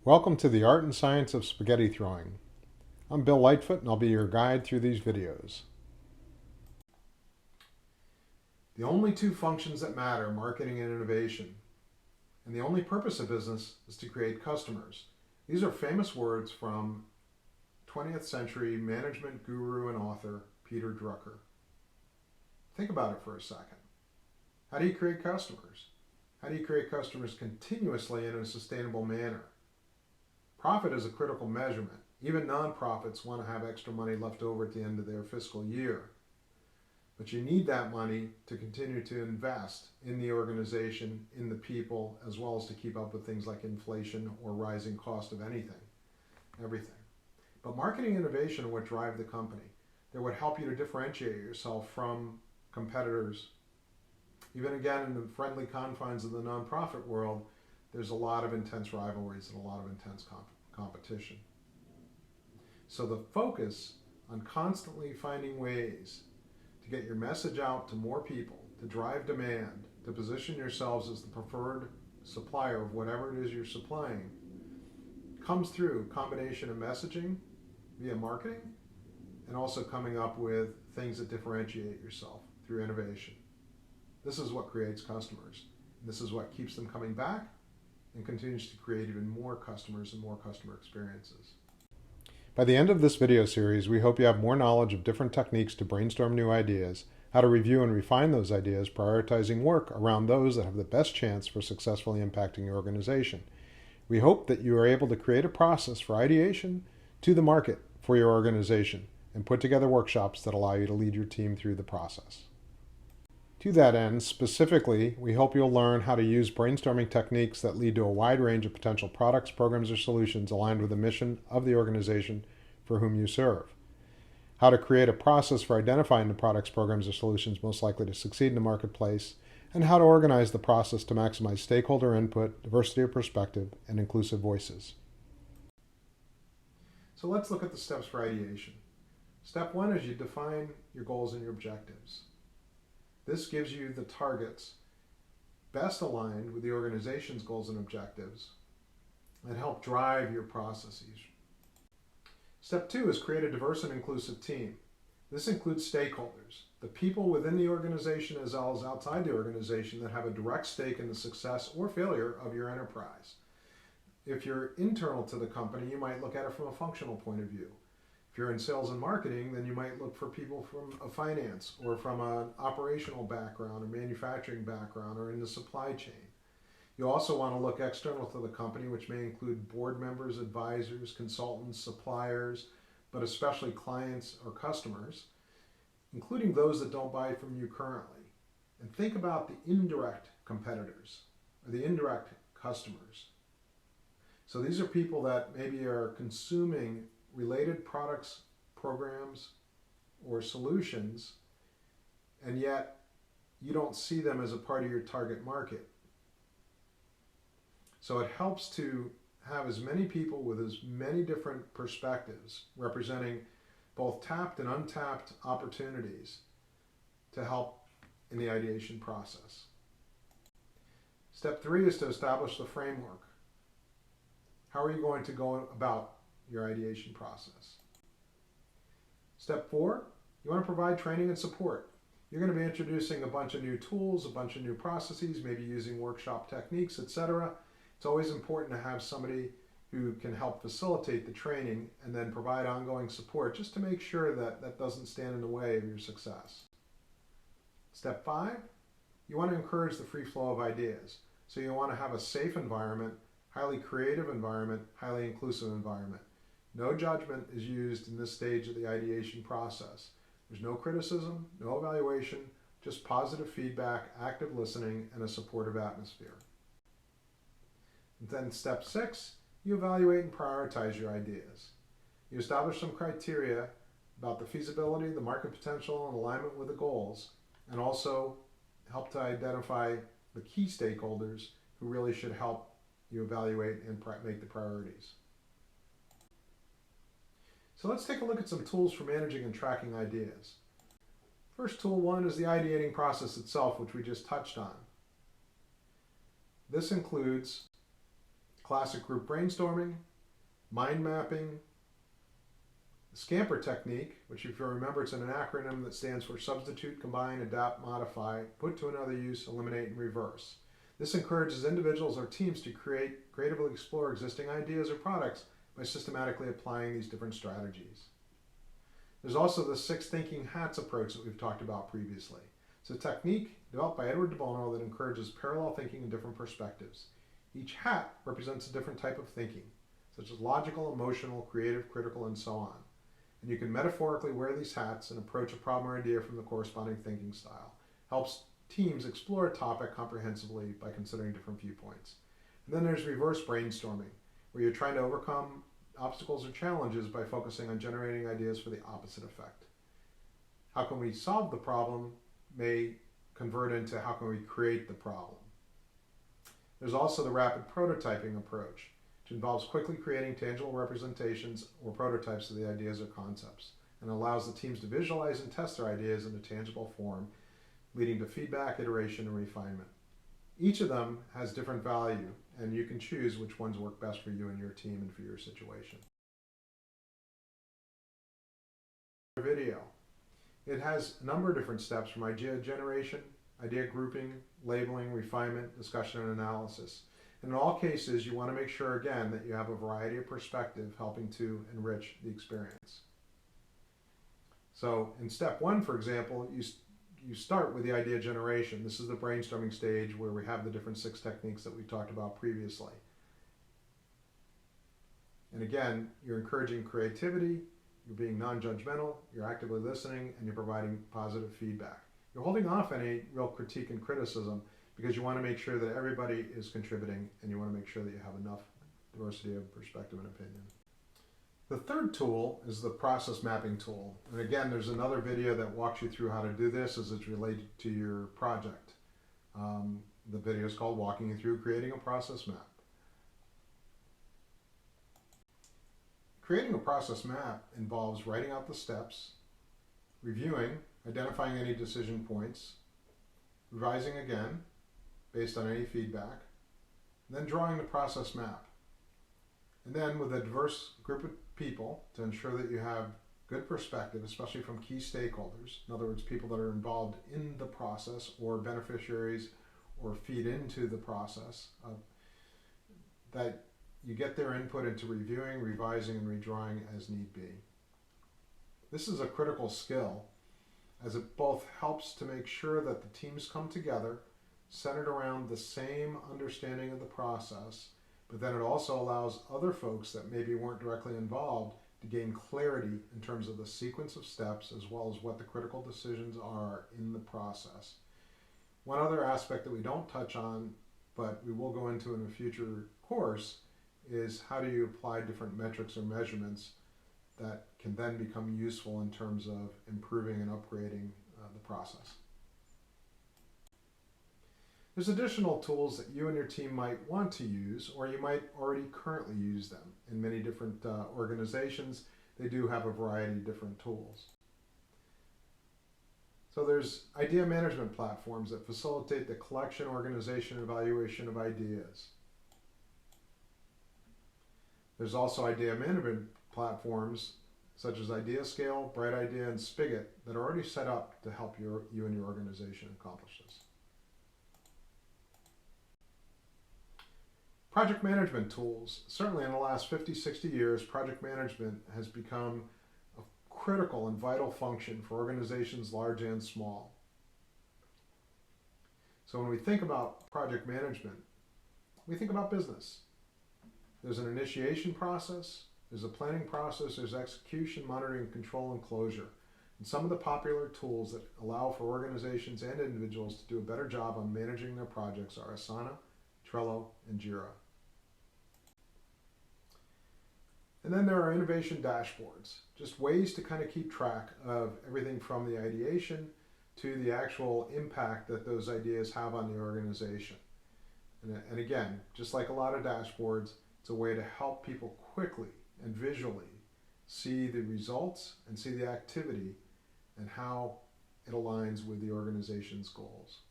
Welcome to the Art and Science of Spaghetti Throwing. I'm Bill Lightfoot and I'll be your guide through these videos. The only two functions that matter, marketing and innovation, and the only purpose of business is to create customers. These are famous words from 20th century management guru and author Peter Drucker. Think about it for a second. How do you create customers? How do you create customers continuously in a sustainable manner? Profit is a critical measurement. Even nonprofits want to have extra money left over at the end of their fiscal year. But you need that money to continue to invest in the organization, in the people, as well as to keep up with things like inflation or rising cost of everything. But marketing innovation are what drive the company. They're what help you to differentiate yourself from competitors. Even again, in the friendly confines of the nonprofit world, there's a lot of intense rivalries and a lot of intense competition. So the focus on constantly finding ways to get your message out to more people, to drive demand, to position yourselves as the preferred supplier of whatever it is you're supplying, comes through a combination of messaging via marketing and also coming up with things that differentiate yourself through innovation. This is what creates customers. And this is what keeps them coming back and continues to create even more customers and more customer experiences. By the end of this video series, we hope you have more knowledge of different techniques to brainstorm new ideas, how to review and refine those ideas, prioritizing work around those that have the best chance for successfully impacting your organization. We hope that you are able to create a process for ideation to the market for your organization and put together workshops that allow you to lead your team through the process. To that end, specifically, we hope you'll learn how to use brainstorming techniques that lead to a wide range of potential products, programs, or solutions aligned with the mission of the organization for whom you serve. How to create a process for identifying the products, programs, or solutions most likely to succeed in the marketplace, and how to organize the process to maximize stakeholder input, diversity of perspective, and inclusive voices. So let's look at the steps for ideation. Step one is you define your goals and your objectives. This gives you the targets best aligned with the organization's goals and objectives and help drive your processes. Step two is create a diverse and inclusive team. This includes stakeholders, the people within the organization as well as outside the organization that have a direct stake in the success or failure of your enterprise. If you're internal to the company, you might look at it from a functional point of view. If you're in sales and marketing, then you might look for people from a finance or from an operational background or manufacturing background or in the supply chain. You also want to look external to the company, which may include board members, advisors, consultants, suppliers, but especially clients or customers, including those that don't buy from you currently. And think about the indirect competitors or the indirect customers. So these are people that maybe are consuming related products, programs, or solutions, and yet you don't see them as a part of your target market. So it helps to have as many people with as many different perspectives representing both tapped and untapped opportunities to help in the ideation process. Step three is to establish the framework. How are you going to go about your ideation process? Step four, you want to provide training and support. You're going to be introducing a bunch of new tools, a bunch of new processes, maybe using workshop techniques, etc. It's always important to have somebody who can help facilitate the training and then provide ongoing support just to make sure that that doesn't stand in the way of your success. Step five, you want to encourage the free flow of ideas. So you want to have a safe environment, highly creative environment, highly inclusive environment. No judgment is used in this stage of the ideation process. There's no criticism, no evaluation, just positive feedback, active listening, and a supportive atmosphere. And then step six, you evaluate and prioritize your ideas. You establish some criteria about the feasibility, the market potential, and alignment with the goals, and also help to identify the key stakeholders who really should help you evaluate and make the priorities. So let's take a look at some tools for managing and tracking ideas. First tool one is the ideating process itself, which we just touched on. This includes classic group brainstorming, mind mapping, the SCAMPER technique, which if you remember, it's an acronym that stands for substitute, combine, adapt, modify, put to another use, eliminate, and reverse. This encourages individuals or teams to creatively explore existing ideas or products by systematically applying these different strategies. There's also the 6 thinking hats approach that we've talked about previously. It's a technique developed by Edward de Bono that encourages parallel thinking in different perspectives. Each hat represents a different type of thinking, such as logical, emotional, creative, critical, and so on. And you can metaphorically wear these hats and approach a problem or idea from the corresponding thinking style. Helps teams explore a topic comprehensively by considering different viewpoints. And then there's reverse brainstorming, where you're trying to overcome obstacles or challenges by focusing on generating ideas for the opposite effect. How can we solve the problem may convert into how can we create the problem. There's also the rapid prototyping approach, which involves quickly creating tangible representations or prototypes of the ideas or concepts, and allows the teams to visualize and test their ideas in a tangible form, leading to feedback, iteration, and refinement. Each of them has different value, and you can choose which ones work best for you and your team and for your situation. Video. It has a number of different steps from idea generation, idea grouping, labeling, refinement, discussion, and analysis. And in all cases, you want to make sure, again, that you have a variety of perspective helping to enrich the experience. So in step 1, for example, you start with the idea generation. This is the brainstorming stage where we have the different 6 techniques that we talked about previously. And again, you're encouraging creativity, you're being non-judgmental, you're actively listening, and you're providing positive feedback. You're holding off any real critique and criticism because you want to make sure that everybody is contributing and you want to make sure that you have enough diversity of perspective and opinion. The third tool is the process mapping tool. And again, there's another video that walks you through how to do this as it's related to your project. The video is called Walking You Through Creating a Process Map. Creating a process map involves writing out the steps, reviewing, identifying any decision points, revising again based on any feedback, and then drawing the process map. And then with a diverse group of people to ensure that you have good perspective, especially from key stakeholders, in other words, people that are involved in the process or beneficiaries or feed into the process, that you get their input into reviewing, revising, and redrawing as need be. This is a critical skill as it both helps to make sure that the teams come together centered around the same understanding of the process, but then it also allows other folks that maybe weren't directly involved to gain clarity in terms of the sequence of steps as well as what the critical decisions are in the process. One other aspect that we don't touch on, but we will go into in a future course, is how do you apply different metrics or measurements that can then become useful in terms of improving and upgrading the process. There's additional tools that you and your team might want to use, or you might already currently use them. In many different organizations, they do have a variety of different tools. So there's idea management platforms that facilitate the collection, organization, and evaluation of ideas. There's also idea management platforms such as IdeaScale, Bright Idea, and Spigot that are already set up to help you and your organization accomplish this. Project management tools. Certainly in the last 50, 60 years, project management has become a critical and vital function for organizations large and small. So when we think about project management, we think about business. There's an initiation process, there's a planning process, there's execution, monitoring, control, and closure. And some of the popular tools that allow for organizations and individuals to do a better job on managing their projects are Asana, Trello, and Jira. And then there are innovation dashboards, just ways to kind of keep track of everything from the ideation to the actual impact that those ideas have on the organization. And again, just like a lot of dashboards, it's a way to help people quickly and visually see the results and see the activity and how it aligns with the organization's goals.